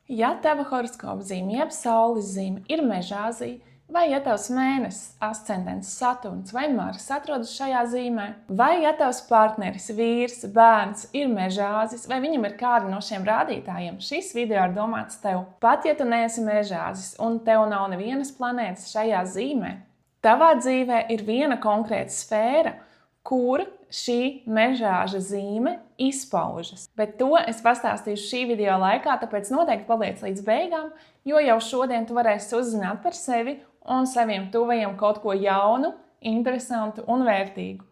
Ja tava horoskopa zīme, jeb saules zīme ir mežāzija, vai ja tavs mēnesis, ascendents, Saturns vai Mars atrodas šajā zīmē, vai ja tavs partneris, vīrs, bērns ir mežāzis, vai viņam ir kādi no šiem rādītājiem, šis video ir domāts tev. Pat ja tu neesi mežāzis un tev nav nevienas planētas šajā zīmē, tavā dzīvē ir viena konkrēta sfēra, kur šī mežāža zīme izpaužas. Bet to es pastāstīšu šī video laikā, tāpēc noteikti paliec līdz beigām, jo jau šodien tu varēsi uzzināt par sevi un saviem tuvajiem kaut ko jaunu, interesantu un vērtīgu.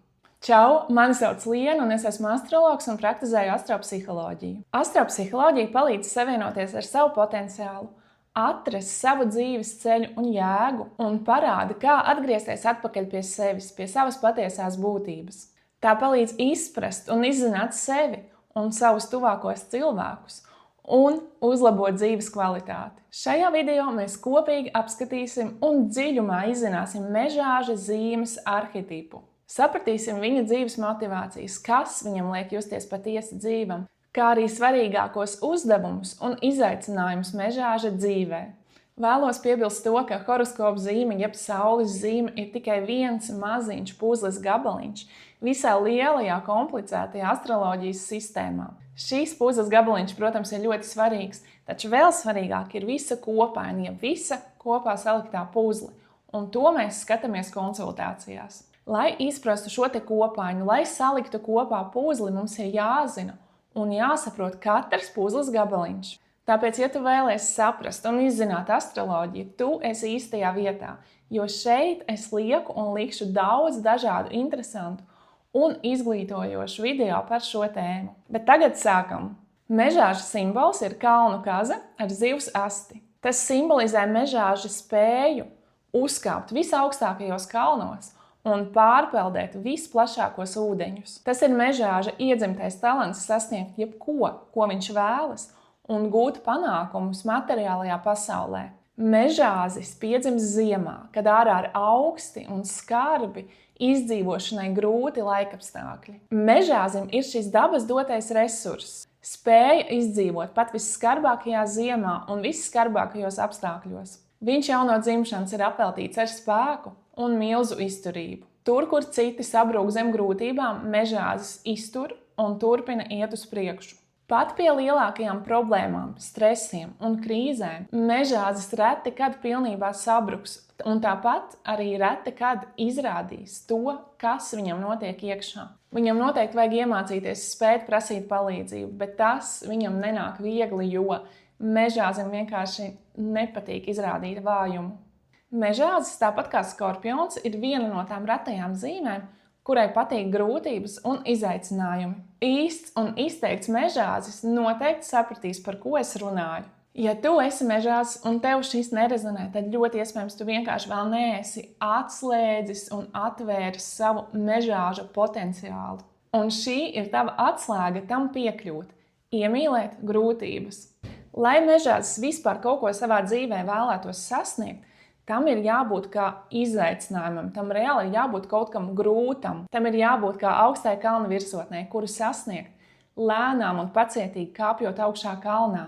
Čau, mani sauc Liena un es esmu astrologs un praktizēju astropsiholoģiju. Astropsiholoģija palīdz savienoties ar savu potenciālu, atrast savu dzīves ceļu un jēgu un parāda, kā atgriezties atpakaļ pie sevis, pie savas patiesās būtības. Tā palīdz izprast un izzināt sevi un savus tuvākos cilvēkus un uzlabot dzīves kvalitāti. Šajā video mēs kopīgi apskatīsim un dziļumā izzināsim mežāža zīmes arhetipu. Sapratīsim viņa dzīves motivācijas, kas viņam liek justies patiesi dzīvam, kā arī svarīgākos uzdevumus un izaicinājumus mežāža dzīvē. Vēlos piebilst to, ka horoskopa zīme, jeb saules zīme, ir tikai viens maziņš puzles gabaliņš visā lielajā komplicētajā astroloģijas sistēmā. Šīs puzles gabaliņš, protams, ir ļoti svarīgs, taču vēl svarīgāk ir visa kopaina, jeb visa kopā saliktā puzle, un to mēs skatāmies konsultācijās. Lai izprastu šo te kopainu, lai saliktu kopā puzli, mums ir jāzina un jāsaprot katrs puzles gabaliņš. Tāpēc, ja tu vēlies saprast un izzināt astroloģiju, tu esi īstajā vietā, jo šeit es lieku un likšu daudz dažādu interesantu un izglītojošu video par šo tēmu. Bet tagad sākam. Mežāža simbols ir kalnu kaza ar zivs asti. Tas simbolizē mežāža spēju uzkāpt visaugstākajos kalnos un pārpeldēt visplašākos ūdeņus. Tas ir mežāža iedzimtais talants sasniegt jebko, ko viņš vēlas, un gūt panākumus materiālajā pasaulē. Mežāzis piedzimst ziemā, kad ārā ir augsti un skarbi, izdzīvošanai grūti laikapstākļi. Mežāzim ir šis dabas dotais resurss, spēja izdzīvot pat visskarbākajā ziemā un visskarbākajos apstākļos. Viņš jau no dzimšanas ir apveltīts ar spēku un milzu izturību. Tur, kur citi sabrūk zem grūtībām, mežāzis iztur un turpina iet uz priekšu. Pat pie lielākajām problēmām, stresiem un krīzēm mežāzis reti kad pilnībā sabruks, un tāpat arī reti kad izrādīs to, kas viņam notiek iekšā. Viņam noteikti vajag iemācīties spēt prasīt palīdzību, bet tas viņam nenāk viegli, jo mežāzim vienkārši nepatīk izrādīt vājumu. Mežāzis, tāpat kā skorpions, ir viena no tām retajām zīmēm, kurai patīk grūtības un izaicinājumi. Īsts un izteikts mežāzis noteikti sapratīs, par ko es runāju. Ja tu esi mežāzis un tev šis nerezonē, tad ļoti iespējams tu vienkārši vēl neesi atslēdzis un atvēris savu mežāža potenciālu. Un šī ir tava atslēga tam piekļūt, iemīlēt grūtības. Lai mežāzis vispār kaut ko savā dzīvē vēlētos sasniegt, tam ir jābūt kā izaicinājumam, tam reāli ir jābūt kaut kam grūtam, tam ir jābūt kā augstai kalna virsotnē, kuru sasniegt lēnām un pacietīgi kāpjot augšā kalnā,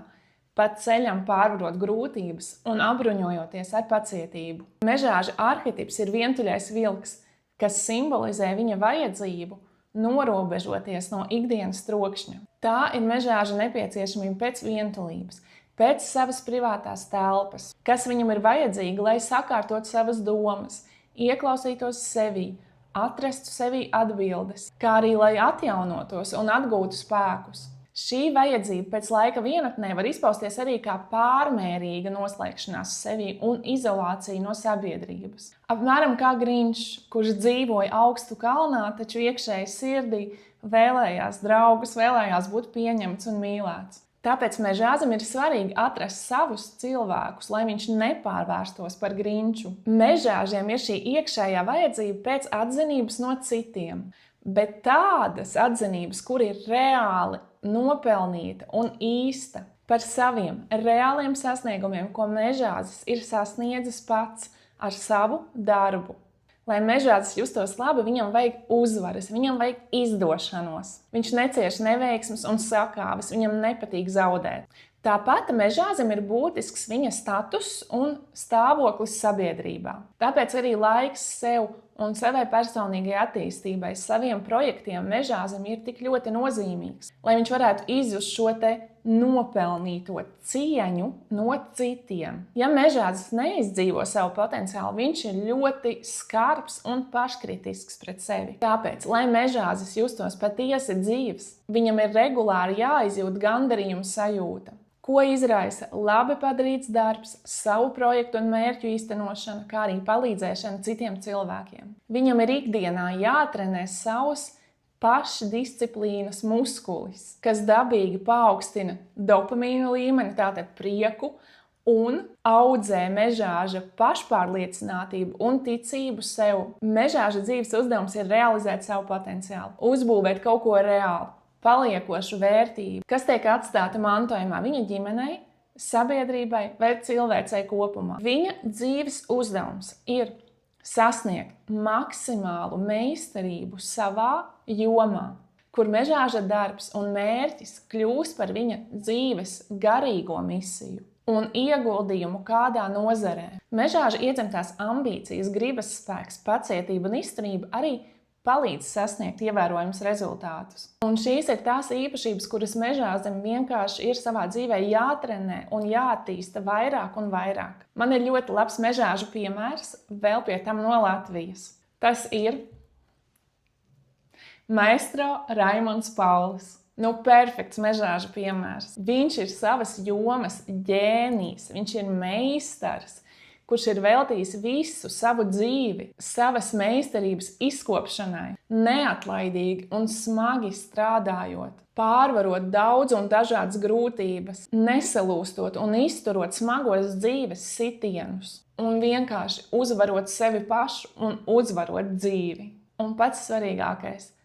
pa ceļam pārvarot grūtības un apbruņojoties ar pacietību. Mežāža arhetips ir vientuļais vilks, kas simbolizē viņa vajadzību norobežoties no ikdienas trokšņa. Tā ir mežāža nepieciešamība pēc vientulības, pēc savas privātās telpas, kas viņam ir vajadzīga, lai sakārtot savas domas, ieklausītos sevī, atrastu sevī atbildes, kā arī lai atjaunotos un atgūtu spēkus. Šī vajadzība pēc laika vienatnē var izpausties arī kā pārmērīga noslēgšanās sevī un izolācija no sabiedrības. Apmēram kā Grinčs, kurš dzīvoja augstu kalnā, taču iekšēji sirdī vēlējās draugus, vēlējās būt pieņemts un mīlēts. Tāpēc mežāzim ir svarīgi atrast savus cilvēkus, lai viņš nepārvērstos par Grinču. Mežāžiem ir šī iekšējā vajadzība pēc atzinības no citiem, bet tādas atzinības, kur ir reāli nopelnīta un īsta par saviem reāliem sasniegumiem, ko mežāzis ir sasniedzis pats ar savu darbu. Lai mežāzis justos labi, viņam vajag uzvaras, viņam vajag izdošanos. Viņš necieš neveiksmes un sakāves, viņam nepatīk zaudēt. Tāpat mežāzim ir būtisks viņa status un stāvoklis sabiedrībā. Tāpēc arī laiks sev un savai personīgai attīstībai, saviem projektiem mežāzim ir tik ļoti nozīmīgs, lai viņš varētu izjust šo te nopelnīto cieņu no citiem. Ja mežāzis neizdzīvo savu potenciālu, viņš ir ļoti skarbs un paškritisks pret sevi. Tāpēc, lai mežāzis justos patiesi dzīves, viņam ir regulāri jāizjūt gandarījuma sajūta. Ko izraisa labi padarīts darbs, savu projektu un mērķu īstenošana, kā arī palīdzēšana citiem cilvēkiem. Viņam ir ikdienā jātrenē savs pašdisciplīnas muskulis, kas dabīgi paaugstina dopamīnu līmeni, tātad prieku, un audzē mežāža pašpārliecinātību un ticību sev. Mežāža dzīves uzdevums ir realizēt savu potenciālu, uzbūvēt kaut ko reālu, paliekošu vērtību, kas tiek atstāta mantojumā viņa ģimenei, sabiedrībai vai cilvēcei kopumā. Viņa dzīves uzdevums ir sasniegt maksimālu meistarību savā jomā, kur mežāža darbs un mērķis kļūst par viņa dzīves garīgo misiju un ieguldījumu kādā nozarē. Mežāža iedzemtās ambīcijas, gribas spēks, pacietība un izturība arī palīdz sasniegt ievērojumus rezultātus. Un šīs ir tās īpašības, kuras mežāzim vienkārši ir savā dzīvē jātrenē un jāattīsta vairāk un vairāk. Man ir ļoti labs mežāžu piemērs, vēl pie tam no Latvijas. Tas ir maestro Raimonds Paulis. Perfekts mežāžu piemērs. Viņš ir savas jomas ģēnijs, viņš ir meistars, kurš ir veltījis visu savu dzīvi, savas meistarības izkopšanai, neatlaidīgi un smagi strādājot, pārvarot daudz un dažādas grūtības, nesalūstot un izturot smagos dzīves sitienus, un vienkārši uzvarot sevi pašu un uzvarot dzīvi. Un pats svarīgākais –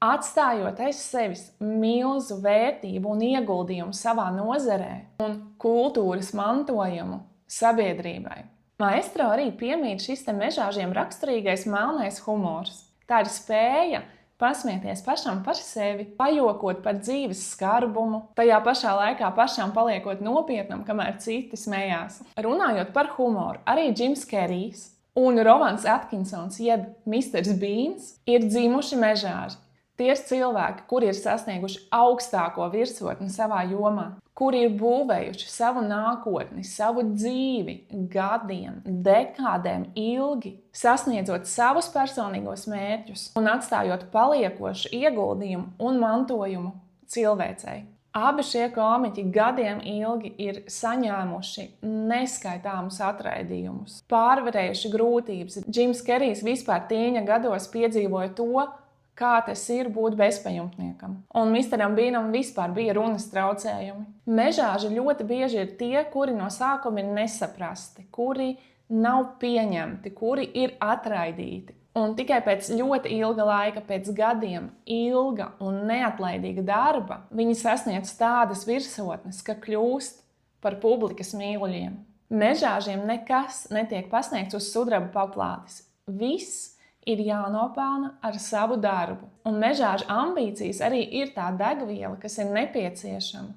atstājot aiz sevis milzu vērtību un ieguldījumu savā nozarē un kultūras mantojumu sabiedrībai. Maestro arī piemīt šis te mežāžiem raksturīgais melnais humors. Tā ir spēja pasmieties pašam par sevi, pajokot par dzīves skarbumu, tajā pašā laikā pašam paliekot nopietnam, kamēr citi smējās. Runājot par humoru, arī Džims Kerijs un Rovans Atkinsons, jeb Misters Beans, ir dzimuši mežāži. Tie ir cilvēki, kuri ir sasnieguši augstāko virsotni savā jomā, kuri ir būvējuši savu nākotni, savu dzīvi gadiem, dekādēm ilgi, sasniedzot savus personīgos mērķus un atstājot paliekošu ieguldījumu un mantojumu cilvēcei. Abi šie komiķi gadiem ilgi ir saņēmuši neskaitāmus atraidījumus, pārvarējuši grūtības. Džims Kerijs vispār tīņa gados piedzīvoja to, kā tas ir būt bezpajumtniekam. Un Misteram Bīnam vispār bija runas traucējumi. Mežāži ļoti bieži ir tie, kuri no sākuma ir nesaprasti, kuri nav pieņemti, kuri ir atraidīti. Un tikai pēc ļoti ilga laika, pēc gadiem ilga un neatlaidīga darba, viņi sasniedz tādas virsotnes, ka kļūst par publikas mīluļiem. Mežāžiem nekas netiek pasniegts uz sudraba paplātes. Viss ir jānopelna ar savu darbu. Un mežāža ambīcijas arī ir tā degviela, kas ir nepieciešama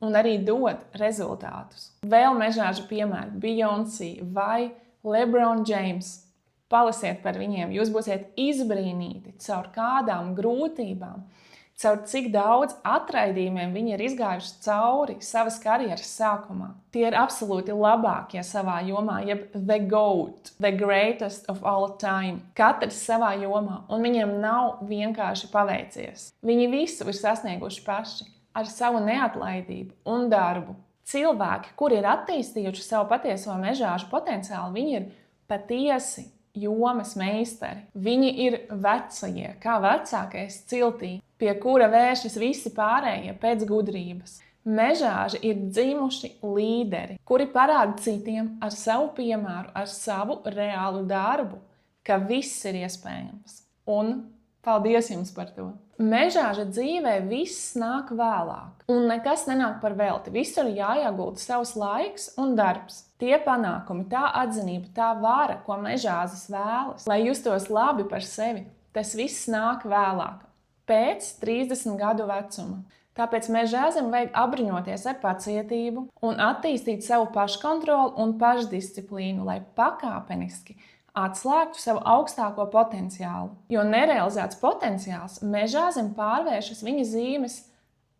un arī dod rezultātus. Vēl mežāža piemēri Beyoncé vai LeBron James. Palasiet par viņiem, jūs būsiet izbrīnīti caur kādām grūtībām, caur cik daudz atraidījumiem viņi ir izgājuši cauri savas karjeras sākumā. Tie ir absolūti labākie savā jomā, jeb the GOAT, the greatest of all time. Katrs savā jomā, un viņiem nav vienkārši paveicies. Viņi visu ir sasnieguši paši ar savu neatlaidību un darbu. Cilvēki, kuri ir attīstījuši savu patieso mežāžu potenciālu, viņi ir patiesi jomas meistari. Viņi ir vecie, kā vecākais ciltī, pie kura vēršas visi pārējie pēc gudrības. Mežāži ir dzimuši līderi, kuri parāda citiem ar savu piemēru, ar savu reālu darbu, ka viss ir iespējams. Un paldies jums par to! Mežāža dzīvē viss nāk vēlāk, un nekas nenāk par velti. Visur jāiegulda savs laiks un darbs. Tie panākumi, tā atzinība, tā vara, ko mežāzis vēlas, lai justos labi par sevi, tas viss nāk vēlāk, pēc 30 gadu vecuma. Tāpēc mežāzim vajag apbruņoties ar pacietību un attīstīt savu paškontroli un pašdisciplīnu, lai pakāpeniski atslēgtu savu augstāko potenciālu. Jo nerealizēts potenciāls mežāzim pārvēršas viņa zīmes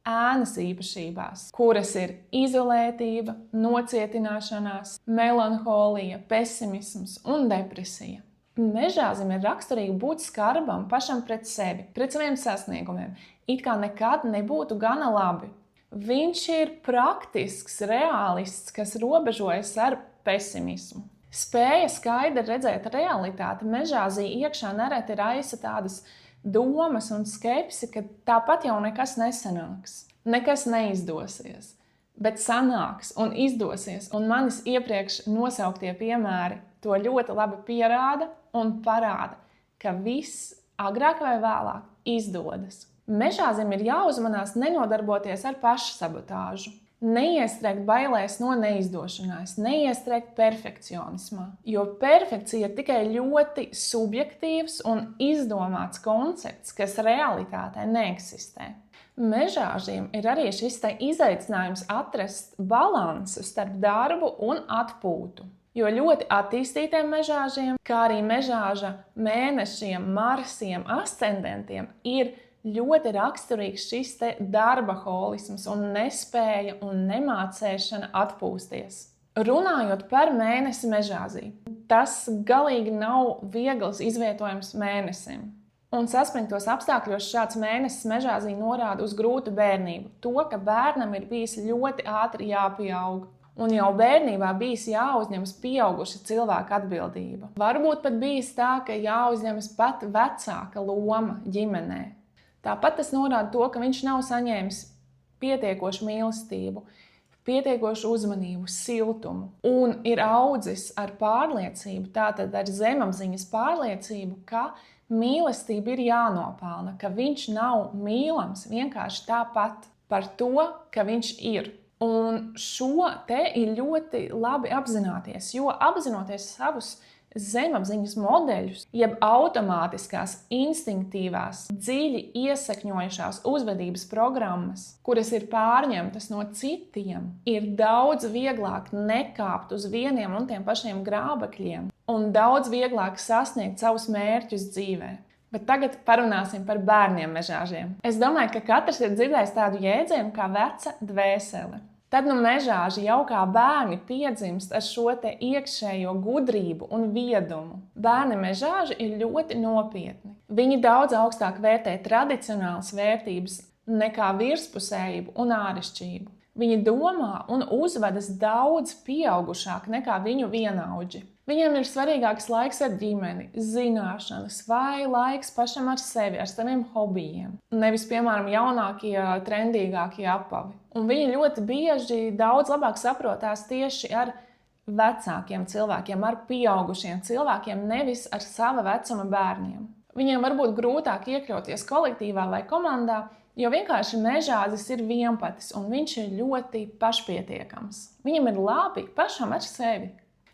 ēnas īpašībās, kuras ir izolētība, nocietināšanās, melanholija, pesimisms un depresija. Mežāzim ir raksturīgi būt skarbam pašam pret sevi, pret saviem sasniegumiem, it kā nekad nebūtu gana labi. Viņš ir praktisks realists, kas robežojas ar pesimismu. Spēja skaidri redzēt realitāti mežāzī iekšā nereti raisa tādas domas un skepsi, ka tāpat jau nekas nesanāks, nekas neizdosies, bet sanāks un izdosies, un manis iepriekš nosauktie piemēri to ļoti labi pierāda un parāda, ka viss agrāk vai vēlāk izdodas. Mežāzim ir jāuzmanās nenodarboties ar pašsabotāžu, neiestrēgt bailēs no neizdošanās, neiestrēgt perfekcionismā, jo perfekcija ir tikai ļoti subjektīvs un izdomāts koncepts, kas realitātē neeksistē. Mežāžiem ir arī šis izaicinājums atrast balansu starp darbu un atpūtu. Jo ļoti attīstītiem mežāžiem, kā arī mežāža mēnešiem, marsiem, ascendentiem, ir ļoti raksturīgs šis darbaholisms un nespēja un nemācēšana atpūsties. Runājot par mēnesi mežāzī, tas galīgi nav viegls izvietojums mēnesim. Un saspringtos apstākļos šāds mēnesis mežāzī norāda uz grūtu bērnību, to, ka bērnam ir bijis ļoti ātri jāpieaug. Un jau bērnībā bijis jāuzņemas pieauguša cilvēka atbildība. Varbūt pat bijis tā, ka jāuzņemas pat vecāka loma ģimenē. Tāpat tas norāda to, ka viņš nav saņēmis pietiekošu mīlestību, pietiekošu uzmanību, siltumu. Un ir audzis ar pārliecību, tātad ar zemapziņas pārliecību, ka mīlestība ir jānopelna, ka viņš nav mīlams vienkārši tāpat par to, ka viņš ir. Un šo te ir ļoti labi apzināties, jo apzinoties savus zemapziņas modeļus, jeb automātiskās, instinktīvās, dziļi iesakņojušās uzvedības programmas, kuras ir pārņemtas no citiem, ir daudz vieglāk nekāpt uz vieniem un tiem pašiem grābekļiem un daudz vieglāk sasniegt savus mērķus dzīvē. Bet tagad parunāsim par bērniem mežāžiem. Es domāju, ka katrs ir dzirdējis tādu jēdzienu kā veca dvēsele. Tad mežāži jau kā bērni piedzimst ar šo te iekšējo gudrību un viedumu. Bērni mežāži ir ļoti nopietni. Viņi daudz augstāk vērtē tradicionālas vērtības nekā virspusējību un āršķirību. Viņi domā un uzvedas daudz pieaugušāk nekā viņu vienaudži. Viņiem ir svarīgāks laiks ar ģimeni, zināšanas vai laiks pašam ar sevi, ar saviem hobijiem. Nevis, piemēram, jaunākie, trendīgākie apavi. Un viņi ļoti bieži daudz labāk saprotās tieši ar vecākiem cilvēkiem, ar pieaugušiem cilvēkiem, nevis ar sava vecuma bērniem. Viņiem varbūt grūtāk iekļauties kolektīvā vai komandā, jo vienkārši mežāzis ir vienpatis un viņš ir ļoti pašpietiekams. Viņam ir labi pašam ar sevi.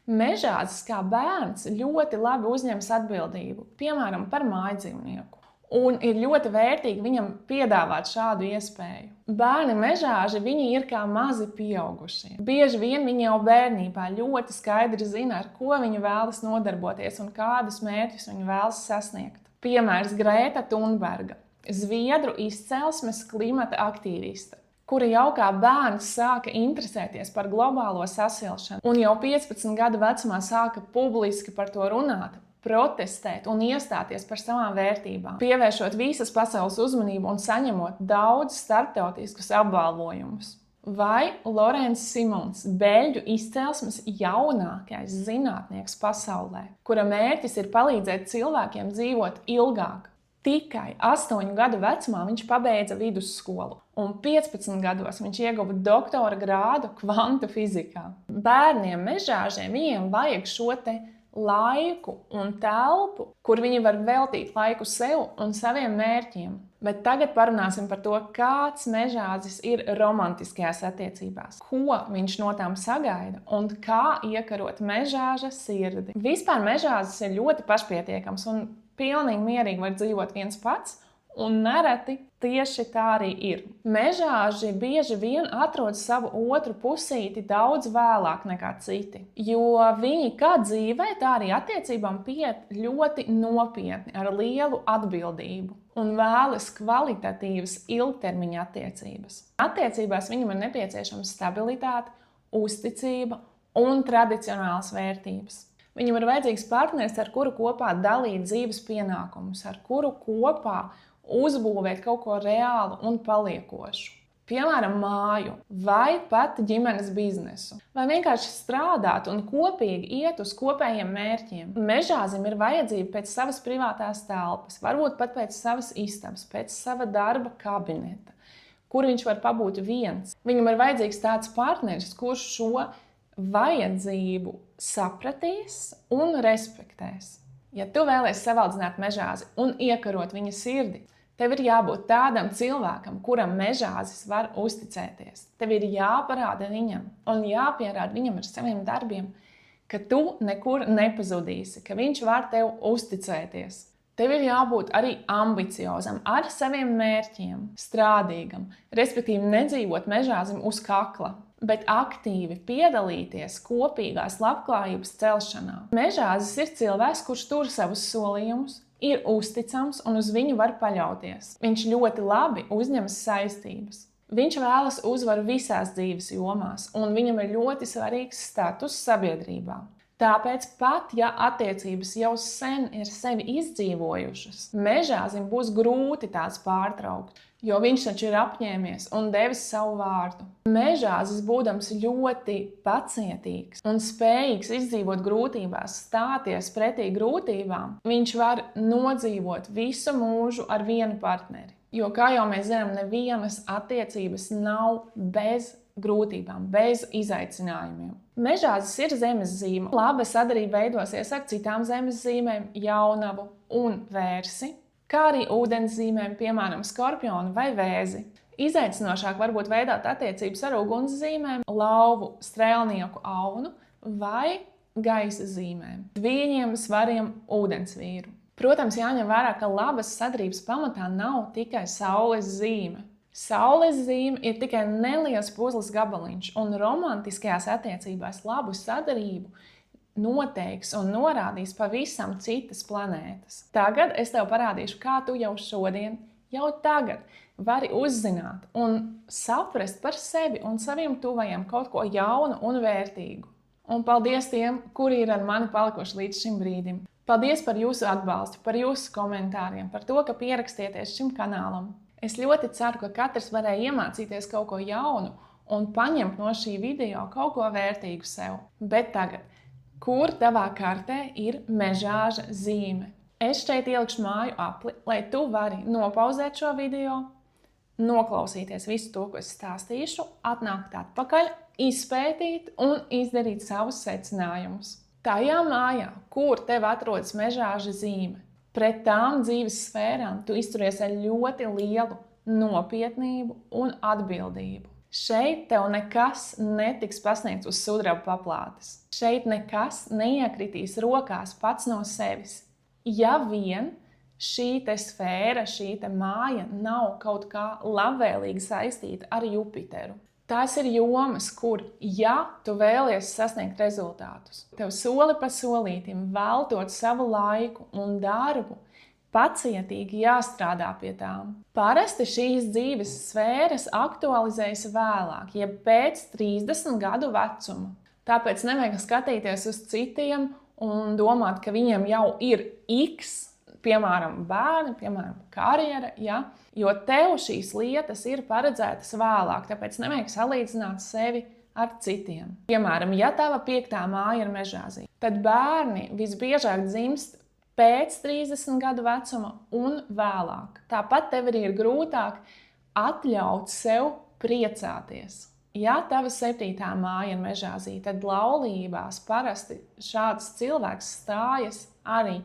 Mežāzis kā bērns ļoti labi uzņems atbildību, piemēram, par mājdzīvnieku. Un ir ļoti vērtīgi viņam piedāvāt šādu iespēju. Bērni mežāži, viņi ir kā mazi pieaugušie. Bieži vien viņi jau bērnībā ļoti skaidri zina, ar ko viņi vēlas nodarboties un kādus mērķus viņi vēlas sasniegt. Piemērs Grēta Thunberga, zviedru izcelsmes klimata aktīviste, kura jau kā bērns sāka interesēties par globālo sasilšanu un jau 15 gadu vecumā sāka publiski par to runāt, protestēt un iestāties par savām vērtībām, pievēršot visas pasaules uzmanību un saņemot daudz starptautiskus apbalvojumus. Vai Lorence Simons, beļģu izcelsmes jaunākais zinātnieks pasaulē, kura mērķis ir palīdzēt cilvēkiem dzīvot ilgāk. Tikai 8 gadu vecumā viņš pabeidza vidusskolu, un 15 gados viņš ieguva doktora grādu kvantu fizikā. Bērniem mežāžiem viņiem vajag šo te laiku un telpu, kur viņi var veltīt laiku sev un saviem mērķiem. Bet tagad parunāsim par to, kāds mežāzis ir romantiskajās attiecībās, ko viņš no tām sagaida un kā iekarot mežāža sirdi. Vispār mežāzis ir ļoti pašpietiekams un pilnīgi mierīgi var dzīvot viens pats un nereti Tieši tā arī ir. Mežāži bieži vien atrod savu otru pusīti daudz vēlāk nekā citi, jo viņi kā dzīvē, tā arī attiecībām pieiet ļoti nopietni, ar lielu atbildību un vēlas kvalitatīvas ilgtermiņa attiecības. Attiecībās viņam ir nepieciešama stabilitāte, uzticība un tradicionālas vērtības. Viņam ir vajadzīgs partneris, ar kuru kopā dalīt dzīves pienākumus, ar kuru kopā uzbūvēt kaut ko reālu un paliekošu. Piemēram, māju vai pat ģimenes biznesu. Vai vienkārši strādāt un kopīgi iet uz kopējiem mērķiem. Mežāzim ir vajadzība pēc savas privātās telpas, varbūt pat pēc savas istabas, pēc sava darba kabineta, kur viņš var pabūt viens. Viņam ir vajadzīgs tāds partneris, kurš šo vajadzību sapratīs un respektēs. Ja tu vēlies savaldzināt mežāzi un iekarot viņa sirdi, tev ir jābūt tādam cilvēkam, kuram mežāzis var uzticēties. Tev ir jāparāda viņam un jāpierāda viņam ar saviem darbiem, ka tu nekur nepazudīsi, ka viņš var tev uzticēties. Tev ir jābūt arī ambiciozam, ar saviem mērķiem, strādīgam, respektīvi nedzīvot mežāzim uz kakla, bet aktīvi piedalīties kopīgās labklājības celšanā. Mežāzis ir cilvēks, kurš tur savus solījumus, ir uzticams un uz viņu var paļauties. Viņš ļoti labi uzņemas saistības. Viņš vēlas uzvaru visās dzīves jomās, un viņam ir ļoti svarīgs status sabiedrībā. Tāpēc pat, ja attiecības jau sen ir sevi izdzīvojušas, mežāzim būs grūti tās pārtraukt, jo viņš taču ir apņēmies un devis savu vārdu. Mežāzis, būdams ļoti pacietīgs un spējīgs izdzīvot grūtībās, stāties pretī grūtībām, viņš var nodzīvot visu mūžu ar vienu partneri. Jo, kā jau mēs zinām, nevienas attiecības nav bez grūtībām, bez izaicinājumiem. Mežāzis ir zemes zīme. Laba sadarbība veidosies ar citām zemes zīmēm, jaunavu un vērsi, kā arī ūdens zīmēm, piemēram, skorpionu vai vēzi. Izaicinošāk var būt veidot attiecības ar uguns zīmēm, lauvu, strēlnieku, aunu vai gaisa zīmēm, tvīņiem, svariem, ūdensvīru. Protams, jāņem vērā, ka labas sadarbības pamatā nav tikai saules zīme. Saules zīme ir tikai neliels puzles gabaliņš, un romantiskajās attiecībās labu sadarbību noteiks un norādīs pavisam citas planētas. Tagad es tev parādīšu, kā tu jau šodien, jau tagad vari uzzināt un saprast par sevi un saviem tuvajiem kaut ko jaunu un vērtīgu. Un paldies tiem, kuri ir ar mani palikuši līdz šim brīdim. Paldies par jūsu atbalstu, par jūsu komentāriem, par to, ka pierakstieties šim kanālam. Es ļoti ceru, ka katrs varēja iemācīties kaut ko jaunu un paņemt no šī video kaut ko vērtīgu sev. Bet tagad, kur tavā kartē ir mežāža zīme? Es šeit ielikšu māju apli, lai tu vari nopauzēt šo video, noklausīties visu to, ko es stāstīšu, atnākt atpakaļ, izpētīt un izdarīt savus secinājumus. Tajā mājā, kur tev atrodas mežāža zīme, pret tām dzīves sfērām tu izturies ar ļoti lielu nopietnību un atbildību. Šeit tev nekas netiks pasniegts uz sudraba paplātes. Šeit nekas neiekritīs rokās pats no sevis. Ja vien šī te sfēra, šī te māja nav kaut kā labvēlīgi saistīta ar Jupiteru. Tās ir jomas, kur, ja tu vēlies sasniegt rezultātus, tev soli pa solītim, veltot savu laiku un darbu, pacietīgi jāstrādā pie tām. Parasti šīs dzīves sfēras aktualizējas vēlāk, ja pēc 30 gadu vecuma. Tāpēc nevajag skatīties uz citiem un domāt, ka viņiem jau ir X, piemēram, bērni, piemēram, karjera, ja? Jo tev šīs lietas ir paredzētas vēlāk, tāpēc nevajag salīdzināt sevi ar citiem. Piemēram, ja tava 5. māja ir mežāzī, tad bērni visbiežāk dzimst pēc 30 gadu vecuma un vēlāk. Tāpat tev arī ir grūtāk atļaut sev priecāties. Ja tava 7. māja ir mežāzī, tad laulībās parasti šāds cilvēks stājas arī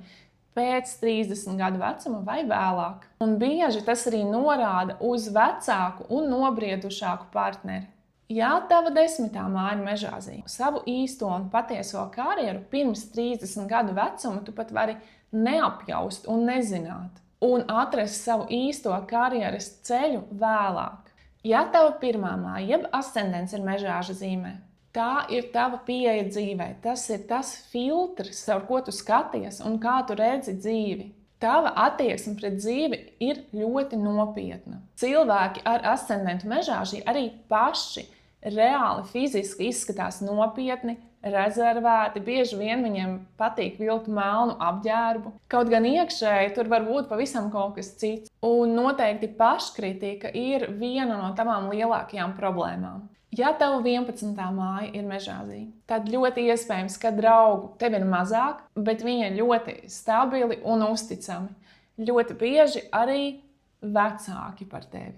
pēc 30 gadu vecuma vai vēlāk. Un bieži tas arī norāda uz vecāku un nobriedušāku partneri. Ja tava 10. māja ir mežāzī, savu īsto un patieso karjeru pirms 30 gadu vecuma tu pat vari neapjaust un nezināt. un atrast savu īsto karjeras ceļu vēlāk. Ja tava pirmā māja, jeb ascendents ir mežāža zīmē, tā ir tava pieeja dzīvē. Tas ir tas filtrs, ar ko tu skaties un kā tu redzi dzīvi. Tava attieksme pret dzīvi ir ļoti nopietna. Cilvēki ar ascendentu mežāžī arī paši reāli fiziski izskatās nopietni, rezervēti, bieži vien viņiem patīk vilkt melnu apģērbu. Kaut gan iekšēji tur var būt pavisam kaut kas cits. Un noteikti paškritika ir viena no tavām lielākajām problēmām. Ja tava 11. māja ir mežāzī, tad ļoti iespējams, ka draugu tev ir mazāk, bet viņi ir ļoti stabili un uzticami. Ļoti bieži arī vecāki par tevi.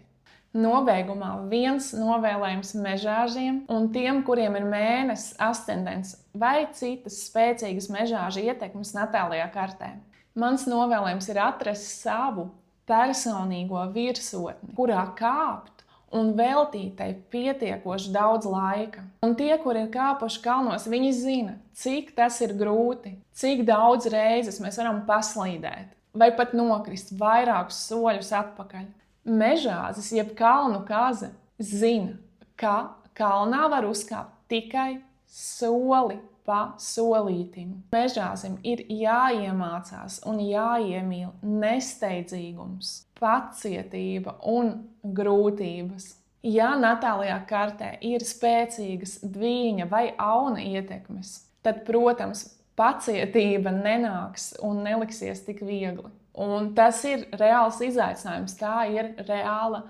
Nobeigumā viens novēlējums mežāžiem un tiem, kuriem ir mēnesis, ascendents vai citas spēcīgas mežāža ietekmes natālajā kartē. Mans novēlējums ir atrast savu personīgo virsotni, kurā kāpt un veltīt tai pietiekoši daudz laika. Un tie, kuri ir kāpuši kalnos, viņi zina, cik tas ir grūti, cik daudz reizes mēs varam paslīdēt vai pat nokrist vairākus soļus atpakaļ. Mežāzis, jeb kalnu kaze, zina, ka kalnā var uzkāpt tikai soli pa solītim. Mežāzim ir jāiemācās un jāiemīl nesteidzīgums, pacietība un grūtības. Ja natālajā kartē ir spēcīgas dvīņa vai auna ietekmes, tad, protams, pacietība nenāks un neliksies tik viegli. Un tas ir reāls izaicinājums, tā ir reāla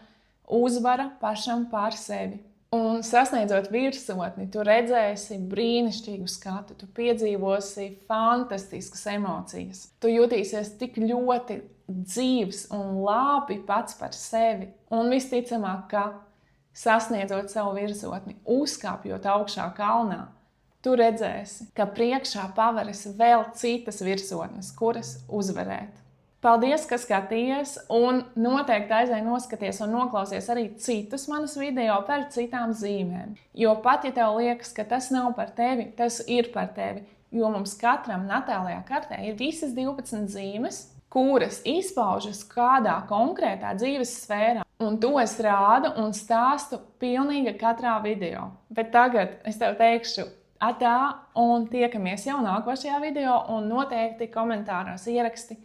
uzvara pašam pār sevi. Un sasniedzot virsotni, tu redzēsi brīnišķīgu skatu, tu piedzīvosi fantastiskas emocijas. Tu jutīsies tik ļoti dzīvs un labi pats par sevi. Un visticamāk, ka sasniedzot savu virsotni, uzkāpjot augšā kalnā, tu redzēsi, ka priekšā paveras vēl citas virsotnes, kuras uzvarēt. Paldies, ka skatījies, un noteikti aizej noskaties un noklausies arī citus manus video par citām zīmēm. Jo pat, ja tev liekas, ka tas nav par tevi, tas ir par tevi. Jo mums katram natālajā kartē ir visas 12 zīmes, kuras izpaužas kādā konkrētā dzīves sfērā. Un to es rādu un stāstu pilnīgi katrā video. Bet tagad es tev teikšu atā un tiekamies jau nākošajā video un noteikti komentāros ieraksti,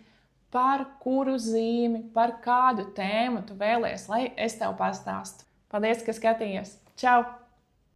par kuru zīmi, par kādu tēmu tu vēlies, lai es tev pastāstu. Paldies, ka skatījies! Čau!